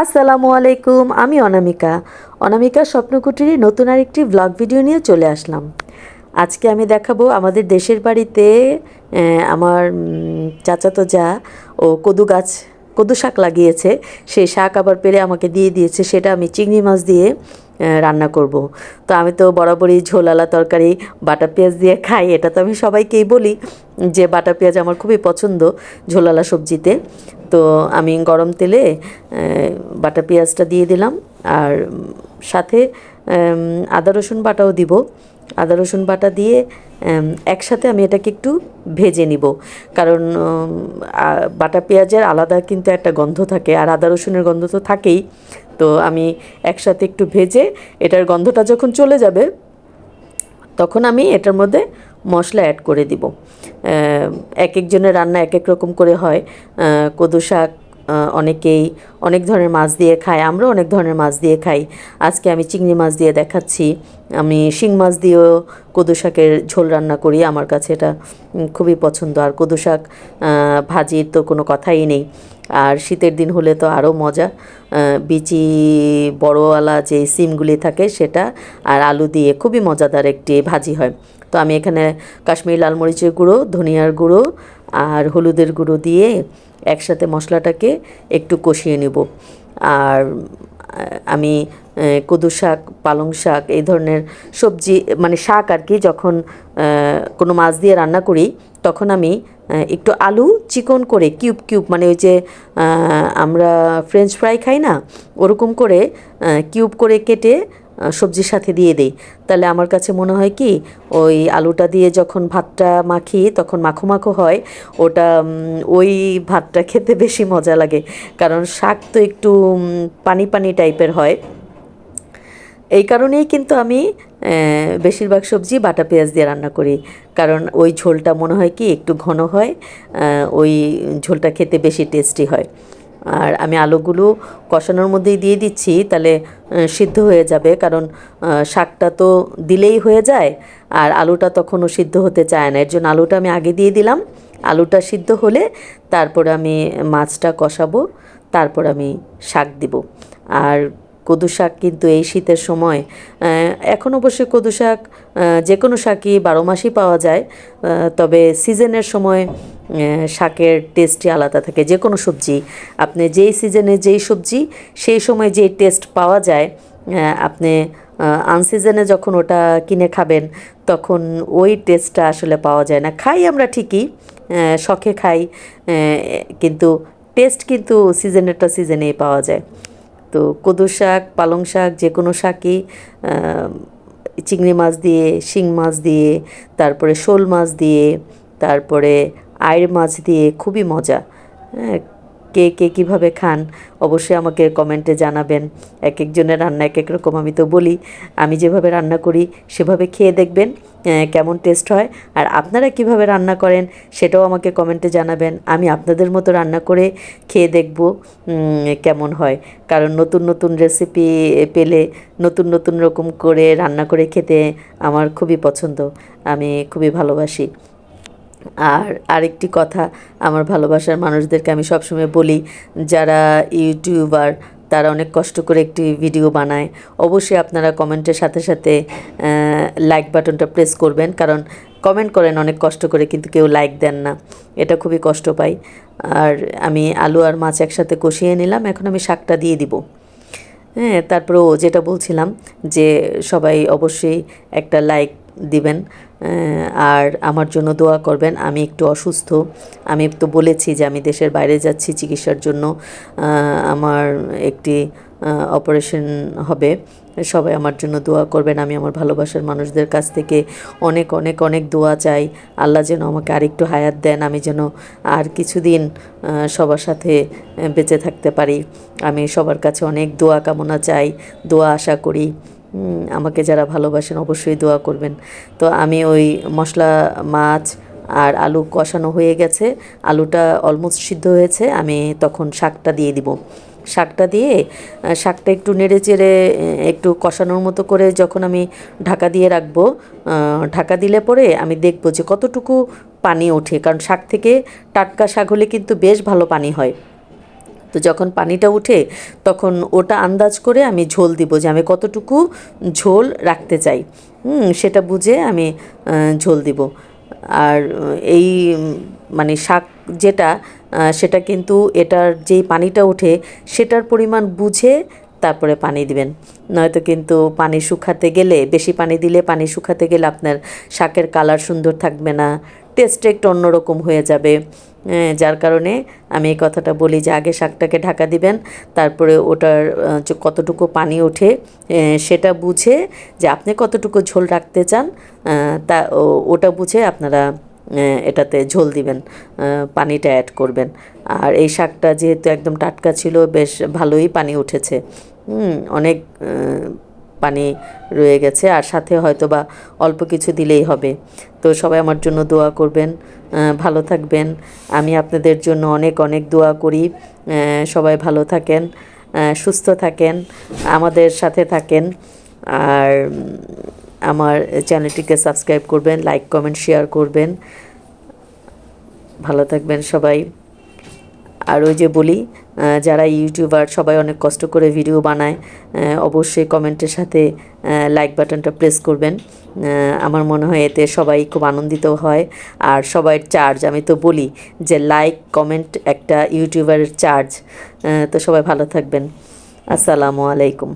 আসসালামু আলাইকুম। আমি অনামিকা। অনামিকা স্বপ্ন কুটিরে নতুন আরেকটি ব্লগ ভিডিও নিয়ে চলে আসলাম। আজকে আমি দেখাবো আমাদের দেশের বাড়িতে আমার চাচাতো যা ও কদু শাক লাগিয়েছে। সেই শাক আবার পেরে আমাকে দিয়ে দিয়েছে, সেটা আমি চিংড়ি মাছ দিয়ে রান্না করব। তো আমি তো বরাবরই ঝোলালা তরকারি বাটা পেঁয়াজ দিয়ে খাই, এটা তো আমি সবাইকেই বলি যে বাটা পেঁয়াজ আমার খুবই পছন্দ ঝোলালা সবজিতে। তো আমি গরম তেলে বাটা পেঁয়াজটা দিয়ে দিলাম, আর সাথে আদা রসুন বাটাও দিব। আদা রসুন বাটা দিয়ে একসাথে আমি এটাকে একটু ভেজে নিব, কারণ বাটা পেঁয়াজের আলাদা কিন্তু একটা গন্ধ থাকে, আর আদা রসুনের গন্ধ তো থাকেই। তো আমি একসাথে একটু ভেজে এটার গন্ধটা যখন চলে যাবে তখন আমি এটার মধ্যে মশলা অ্যাড করে দিব। এক একজনের রান্না এক এক রকম করে হয়। কদু শাক অনেকেই অনেক ধরনের মাছ দিয়ে খায়, আমরা অনেক ধরনের মাছ দিয়ে খাই। আজকে আমি চিংড়ি মাছ দিয়ে দেখাচ্ছি। আমি শিং মাছ দিয়েও কদু শাকের ঝোল রান্না করি, আমার কাছে এটা খুবই পছন্দ। আর কদু শাক ভাজির তো কোনো কথাই নেই। আর শীতের দিন হলে তো আরও মজা। বিচি বড়ওয়ালা যে সিমগুলি থাকে সেটা আর আলু দিয়ে খুবই মজাদার একটি ভাজি হয়। তো আমি এখানে কাশ্মীরি লাল মরিচের গুঁড়ো, ধনিয়ার গুঁড়ো আর হলুদের গুঁড়ো দিয়ে একসাথে মশলাটাকে একটু কষিয়ে নেব। আর আমি কদু শাক, পালং শাক এই ধরনের সবজি মানে শাক আর কি, যখন কোনো মাছ দিয়ে রান্না করি তখন আমি একটু আলু চিকন করে কিউব কিউব, মানে ওই যে আমরা ফ্রেঞ্চ ফ্রাই খাই না, ওরকম করে কিউব করে কেটে সবজির সাথে দিয়ে দেই। তাহলে আমার কাছে মনে হয় কি, ওই আলুটা দিয়ে যখন ভাতটা মাখি তখন মাখো মাখো হয়, ওটা ওই ভাতটা খেতে বেশি মজা লাগে। কারণ শাক তো একটু পানি পানি টাইপের হয়। এই কারণেই কিন্তু আমি বেশিরভাগ সবজি বাটা পেঁয়াজ দিয়ে রান্না করি, কারণ ওই ঝোলটা মনে হয় কি একটু ঘন হয়, ওই ঝোলটা খেতে বেশি টেস্টি হয়। আর আমি আলুগুলো কষানোর মধ্যেই দিয়ে দিচ্ছি, তাহলে সিদ্ধ হয়ে যাবে, কারণ শাকটা তো দিলেই হয়ে যায়, আর আলুটা তখনও সিদ্ধ হতে চায় না, এর জন্য আলুটা আমি আগে দিয়ে দিলাম। আলুটা সিদ্ধ হলে তারপর আমি মাছটা কষাবো, তারপর আমি শাক দিব। আর কদু শাক কিন্তু এই শীতের সময়, এখন অবশ্যই কদু শাক যে কোনো শাকই 12 মাসই পাওয়া যায়, তবে সিজনের সময় শাকের টেস্টই আলাদা থাকে। যে কোনো সবজি আপনি যেই সিজনে যেই সবজি সেই সময় যেই টেস্ট পাওয়া যায়, আপনি আনসিজনে যখন ওটা কিনে খাবেন তখন ওই টেস্টটা আসলে পাওয়া যায় না। খাই আমরা ঠিকই, শখে খাই, কিন্তু টেস্ট কিন্তু সিজনেরটা সিজনেই পাওয়া যায়। তো কদু শাক, পালং শাক যে কোনো শাকই চিংড়ি মাছ দিয়ে, শিং মাছ দিয়ে, তারপরে শোল মাছ দিয়ে, তারপরে আইড় মাছ দিয়ে খুবই মজা। হ্যাঁ, কে কে কীভাবে খান অবশ্যই আমাকে কমেন্টে জানাবেন। এক একজনের রান্না এক এক রকম, আমি তো বলি আমি যেভাবে রান্না করি সেভাবে খেয়ে দেখবেন কেমন টেস্ট হয়। আর আপনারা কিভাবে রান্না করেন সেটাও আমাকে কমেন্টে জানাবেন, আমি আপনাদের মতো রান্না করে খেয়ে দেখব কেমন হয়। কারণ নতুন নতুন রেসিপি পেলে নতুন নতুন রকম করে রান্না করে খেতে আমার খুবই পছন্দ, আমি খুবই ভালোবাসি। আর আরেকটি কথা, আমার ভালোবাসার মানুষদেরকে আমি সবসময় বলি, যারা ইউটিউবার তারা অনেক কষ্ট করে একটি ভিডিও বানায়, অবশ্যই আপনারা কমেন্টের সাথে সাথে লাইক বাটনটা প্রেস করবেন, কারণ কমেন্ট করেন অনেক কষ্ট করে কিন্তু কেউ লাইক দেন না, এটা খুবই কষ্ট পাই। আর আমি আলু আর মাছ একসাথে কষিয়ে নিলাম, এখন আমি শাকটা দিয়ে দিব। হ্যাঁ, তারপরে ও যেটা বলছিলাম যে সবাই অবশ্যই একটা লাইক দিবেন, আর আমার জন্য দোয়া করবেন। আমি একটু অসুস্থ, আমি তো বলেছি যে আমি দেশের বাইরে যাচ্ছি চিকিৎসার জন্য, আমার একটি অপারেশন হবে। সবাই আমার জন্য দোয়া করবেন। আমি আমার ভালোবাসার মানুষদের কাছ থেকে অনেক অনেক অনেক দোয়া চাই, আল্লাহ যেন আমাকে আরেকটু হায়াত দেন, আমি যেন আর কিছুদিন সবার সাথে বেঁচে থাকতে পারি। আমি সবার কাছে অনেক দোয়া কামনা চাই, দোয়া আশা করি। আমাকে যারা ভালোবাসেন অবশ্যই দোয়া করবেন। তো আমি ওই মশলা, মাছ আর আলু কষানো হয়ে গেছে, আলুটা অলমোস্ট সিদ্ধ হয়েছে, আমি তখন শাকটা দিয়ে দিব। শাকটা দিয়ে শাকটা একটু নেড়ে চেড়ে একটু কষানোর মতো করে যখন আমি ঢাকা দিয়ে রাখবো, ঢাকা দিলে পরে আমি দেখবো যে কতটুকু পানি ওঠে, কারণ শাক থেকে টাটকা শাক হলে কিন্তু বেশ ভালো পানি হয়। তো তো যখন পানিটা উঠে তখন ওটা আন্দাজ করে আমি ঝোল দিব যে আমি কতটুকু ঝোল রাখতে চাই, সেটা বুঝে আমি ঝোল দিব। আর এই মানে শাক যেটা সেটা কিন্তু এটার যেই পানিটা ওঠে সেটার পরিমাণ বুঝে তারপরে পানি দিবেন, নয়তো কিন্তু পানি শুকাতে গেলে বেশি পানি দিলে পানি শুকাতে গেলে আপনার শাকের কালার সুন্দর থাকবে না, টেস্টটা একটু অন্যরকম হয়ে যাবে। যার কারণে আমি এই কথাটা বলি যে আগে শাকটাকে ঢাকা দিবেন, তারপরে ওটার যে কতটুকু পানি ওঠে সেটা বুঝে যে আপনি কতটুকু ঝোল রাখতে চান তা ওটা বুঝে আপনারা এটাতে ঝোল দিবেন, পানিটা অ্যাড করবেন। আর এই শাকটা যেহেতু একদম টাটকা ছিল বেশ ভালোই পানি উঠেছে, অনেক পানি রয়ে গেছে, আর সাথে হয়তো বা অল্প কিছু দিলেই হবে। তো সবাই আমার জন্য দোয়া করবেন, ভালো থাকবেন। আমি আপনাদের জন্য অনেক অনেক দোয়া করি। সবাই ভালো থাকেন, সুস্থ থাকেন, আমাদের সাথে থাকেন। আর আমার চ্যানেলটিকে সাবস্ক্রাইব করবেন, লাইক কমেন্ট শেয়ার করবেন। ভালো থাকবেন সবাই। আর ওই যে বলি, যারা ইউটিউবার সবাই অনেক কষ্ট করে ভিডিও বানায়, অবশ্যই কমেন্টের সাথে লাইক বাটনটা প্রেস করবেন। আমার মনে হয় এতে সবাই খুব আনন্দিত হয়। আর সবাই চার্জ, আমি তো বলি যে লাইক কমেন্ট একটা ইউটিউবারের চার্জ। তো সবাই ভালো থাকবেন। আসসালামু আলাইকুম।